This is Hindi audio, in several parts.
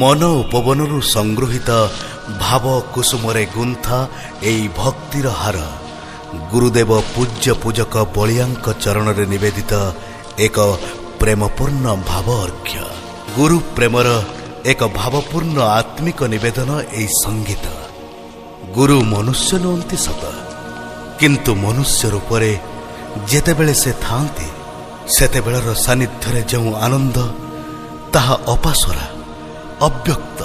मन उपवनरू संगृहित भाव कुसुमरे गुंथा एई भक्तिर हार गुरुदेव पूज्य पूजक बलियांक चरण रे निवेदित एक प्रेमपूर्ण भाव अर्घ्य। गुरु प्रेमर एक भावपूर्ण आत्मिक निवेदन एई संगीत। गुरु मनुष्य नुहंती सत, किंतु मनुष्य रूपरे जेतेबेले से थांती सेतेबेलर सानिध्यरे जो आनंद ताहा अपासरा अव्यक्त।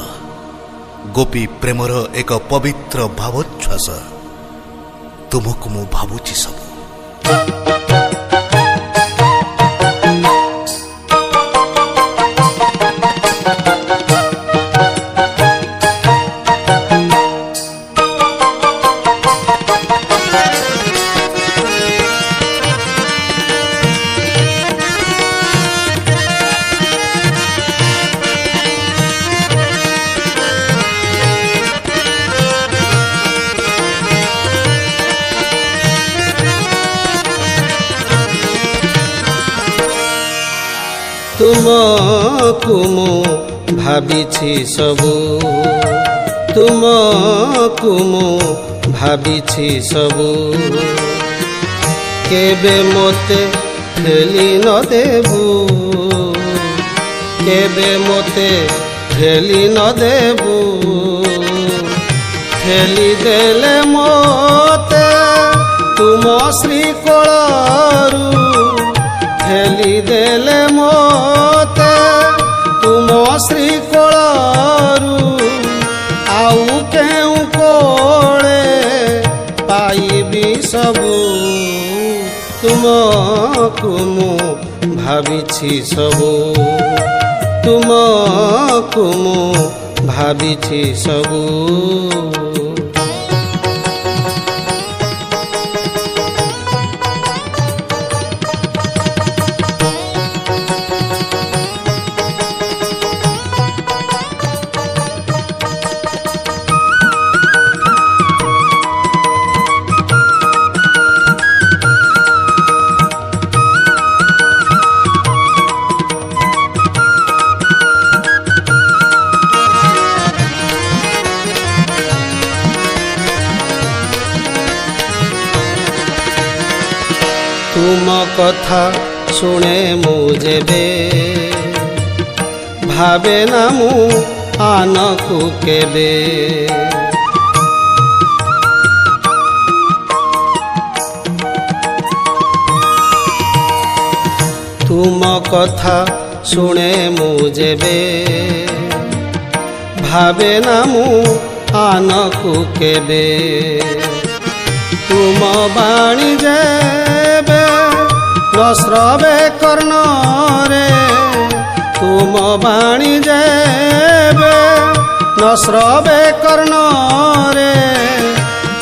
गोपी प्रेमर एक पवित्र भावोच्छ्वास। तुमको मु भावुची सब। तुमको मु भाबिछि सबु, तुमको मु भाबिछि सबु। केबे मोते ठेली न देबु, केबे मोते ठेली न देबु। ठेली देले मोते तुम श्री कोळरू, ठेली देले मोते तुम श्री कोळरू। आउ केउ कोळे पाइबी सबु। तुमको मु भाबिछि सबु, तुमको मु भाबिछि सबु। तुम कथा शुणे मु जेबे, भावे ना मु आनकु केबे। तुम कथा शुणे मु जेबे, भावे ना मु आनकु केबे। तुम बाणी जेबे न श्रवे कर्ण रे, तुम बाणी जेबे न श्रवे कर्ण रे।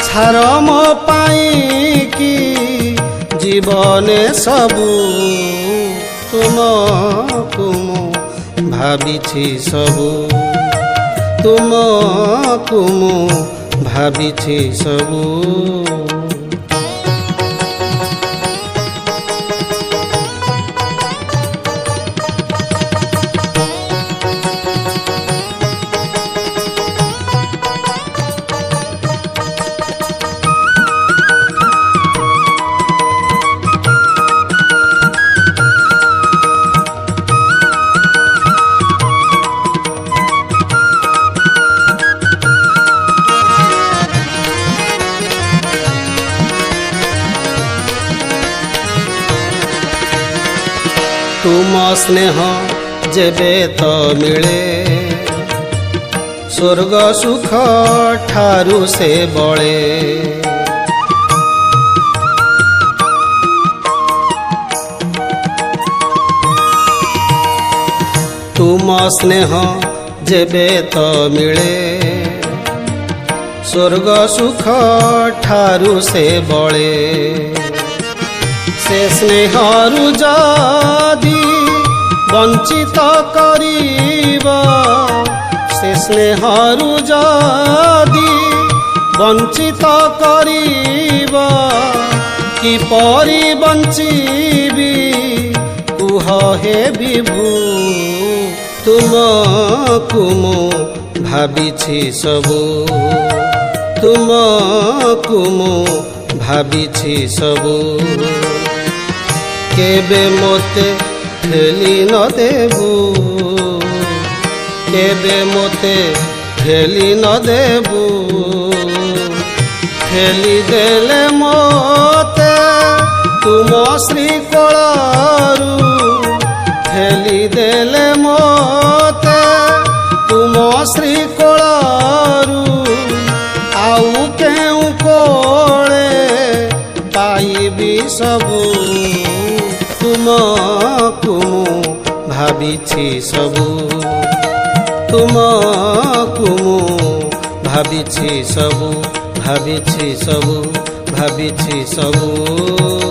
छार मो पाई कि जीवने सबु। तुमको मु भाबिछि सबु, तुमको मु भाबिछि सबु। तुम स्नेह जेबे तो मिले, स्वर्ग सुख ठारू से बळे। तुम स्नेह जेबे तो मिले, स्वर्ग सुख ठारू से बळे। से स्नेहरु जदि वंचित करिब, से स्नेहरु जदि वंचित करिब। किपरि बंचिबी कुह हे विभु। ତୁମକୁ ମୁଁ ଭାବିଛି ସବୁ, ତୁମକୁ ମୁଁ ଭାବିଛି ସବୁ। କେବେ ମୋତେ ଠେଲି ନ ଦେବୁ, କେବେ ମୋତେ ଠେଲି ନ ଦେବୁ। ଠେଲି ଦେଲେ ମୋତେ ତୁମ ଶ୍ରୀକୋଳରୁ, ଠେଲି ଦେଲେ ମୋତେ ତୁମ ଶ୍ରୀକୋଳରୁ। ଆଉ କେଉଁ କୋଳେ ପାଇବି ସବୁ, ତୁମକୁ ମୁଁ ଭାବିଛି ସବୁ, ତୁମକୁ ମୁଁ ଭାବିଛି ସବୁ, ଭାବିଛି ସବୁ, ଭାବିଛି ସବୁ।